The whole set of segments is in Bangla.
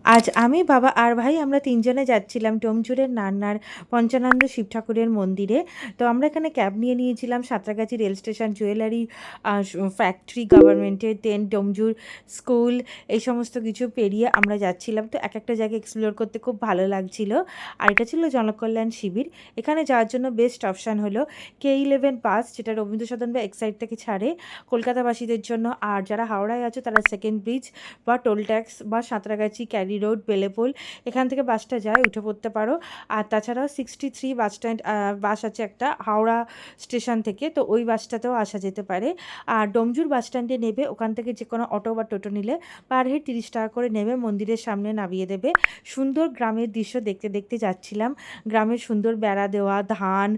আজ আমি, বাবা আর ভাই আমরা ৩ জনে যাচ্ছিলাম ডোমজুড়ের নান্নার পঞ্চানন্দ শিব ঠাকুরের মন্দিরে। তো আমরা এখানে ক্যাব নিয়ে নিয়েছিলাম Santragachi rail station, jewellery factory, গভর্নমেন্টের, দেন ডোমজুর স্কুল, এই সমস্ত কিছু পেরিয়ে আমরা যাচ্ছিলাম। তো একটা জায়গা এক্সপ্লোর করতে খুব ভালো লাগছিল। আর এটা ছিল জনকল্যাণ শিবির। এখানে যাওয়ার জন্য বেস্ট অপশান হলো K11 বাস, যেটা রবীন্দ্র সদন বা এক্সাইড থেকে ছাড়ে কলকাতাবাসীদের জন্য। আর যারা হাওড়ায় আছো তারা সেকেন্ড ব্রিজ বা টোল ট্যাক্স বা সাঁতরাগাছি, ক্যারি রোড, বেলেপোল, এখান থেকে বাসটা যায়, উঠে পড়তে পারো। আর তাছাড়াও 63 বাস স্ট্যান্ড বাস আছে একটা হাওড়া স্টেশন থেকে, তো ওই বাসটাতেও আসা যেতে পারে। আর ডোমজুর বাস স্ট্যান্ডে নেবে, ওখান থেকে যে কোনো অটো বা টোটো নিলে পার হেড 30 টাকা করে নেবে, মন্দিরের সামনে নামিয়ে দেবে। সুন্দর গ্রামের দৃশ্য দেখতে দেখতে যাচ্ছিলাম। গ্রামের সুন্দর বেড়া দেওয়া ধান,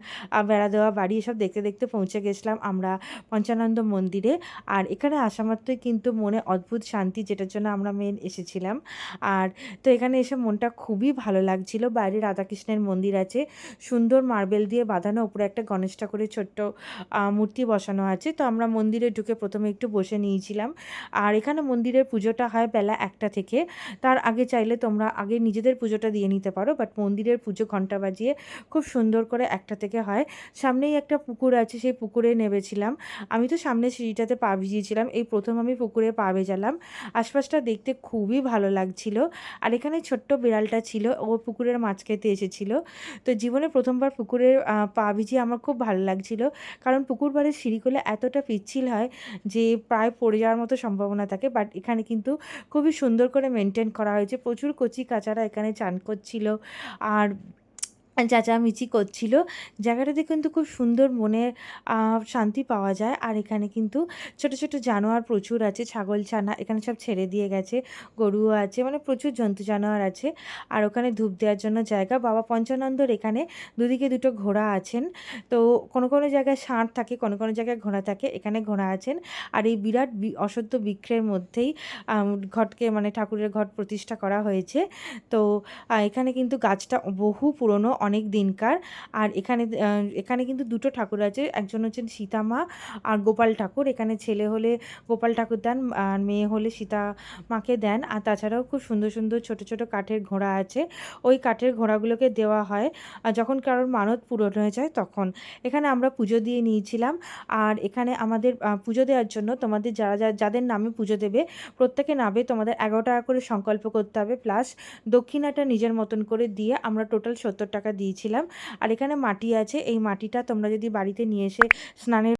বেড়া দেওয়া বাড়ি, এসব দেখতে দেখতে পৌঁছে গেছিলাম আমরা পঞ্চানন্দ মন্দিরে। আর এখানে আসা মাত্রই কিন্তু মনে অদ্ভুত শান্তি, যেটার জন্য আমরা মেন এসেছিলাম। আর তো এখানে এসে মনটা খুবই ভালো লাগছিল। বাইরে রাধাকৃষ্ণের মন্দির আছে, সুন্দর মার্বেল দিয়ে বাঁধানো, উপরে একটা গণেশ ঠাকুরের ছোট্ট মূর্তি বসানো আছে। তো আমরা মন্দিরে ঢুকে প্রথমে একটু বসে নিয়েছিলাম। আর এখানে মন্দিরের পুজোটা হয় বেলা 1টা থেকে। তার আগে চাইলে তোমরা আগে নিজেদের পুজোটা দিয়ে নিতে পারো, বাট মন্দিরের পুজো ঘন্টা বাজিয়ে খুব সুন্দর করে 1টা থেকে হয়। সামনেই একটা পুকুর আছে, সেই পুকুরে নেমেছিলাম। আমি তো সামনে সিঁড়িটাতে পা ভিজিয়েছিলাম, এই প্রথম আমি পুকুরে পা ভেজালাম। আশপাশটা দেখতে খুবই ভালো লাগছিল। আর এখানে ছোট্ট বিড়ালটা ছিল, ও পুকুরের মাছ খেতে এসেছিল। তো জীবনে প্রথমবার পুকুরে পা ভিজিয়ে আমার খুব ভালো লাগছিল, কারণ পুকুর পাড়ের সিঁড়িগুলো এতটা পিচ্ছিল হয় যে প্রায় পড়ে যাওয়ার মতো সম্ভাবনা থাকে। বাট এখানে কিন্তু খুবই সুন্দর করে মেনটেন করা হয়েছে, প্রচুর কচি কাচারা এখানে চান করছিল আর চেঁচামেচি করছিল। জায়গাটাতে কিন্তু খুব সুন্দর মনে শান্তি পাওয়া যায়। আর এখানে কিন্তু ছোট ছোট জানোয়ার প্রচুর আছে, ছাগল ছানা এখানে সব ছেড়ে দিয়ে গেছে, গরুও আছে, মানে প্রচুর জন্তু জানোয়ার আছে। আর ওখানে ধূপ দেওয়ার জন্য জায়গা। বাবা পঞ্চানন্দর এখানে দুদিকে দুটো ঘোড়া আছেন। তো কোনো কোনো জায়গায় ষাঁড় থাকে, কোনো কোনো জায়গায় ঘোড়া থাকে, এখানে ঘোড়া আছেন। আর এই বিরাট অশ্বত্থ বৃক্ষের মধ্যেই ঘটকে, মানে ঠাকুরের ঘট প্রতিষ্ঠা করা হয়েছে। তো এখানে কিন্তু গাছটা বহু পুরনো, অনেক দিনকার। আর এখানে কিন্তু দুটো ঠাকুর আছে, একজন হচ্ছেন সীতা মা আর গোপাল ঠাকুর। এখানে ছেলে হলে গোপাল ঠাকুর দেন, আর মেয়ে হলে সীতা মাকে দেন। আর তাছাড়াও খুব সুন্দর সুন্দর ছোট ছোট কাঠের ঘোড়া আছে, ওই কাঠের ঘোড়াগুলোকে দেওয়া হয় যখন কারোর মানত পূরণ হয়ে যায় তখন। এখানে আমরা পুজো দিয়ে নিয়েছিলাম। আর এখানে আমাদের পুজো দেওয়ার জন্য তোমাদের যাদের নামে পুজো দেবে প্রত্যেকে নামে তোমাদের 11 টাকা করে সংকল্প করতে হবে, প্লাস দক্ষিণাটা নিজের মতন করে দিয়ে আমরা টোটাল 70 টাকা দিয়েছিলাম। আর এখানে মাটি আছে, এই মাটিটা তোমরা যদি বাড়িতে নিয়ে এসে স্নানের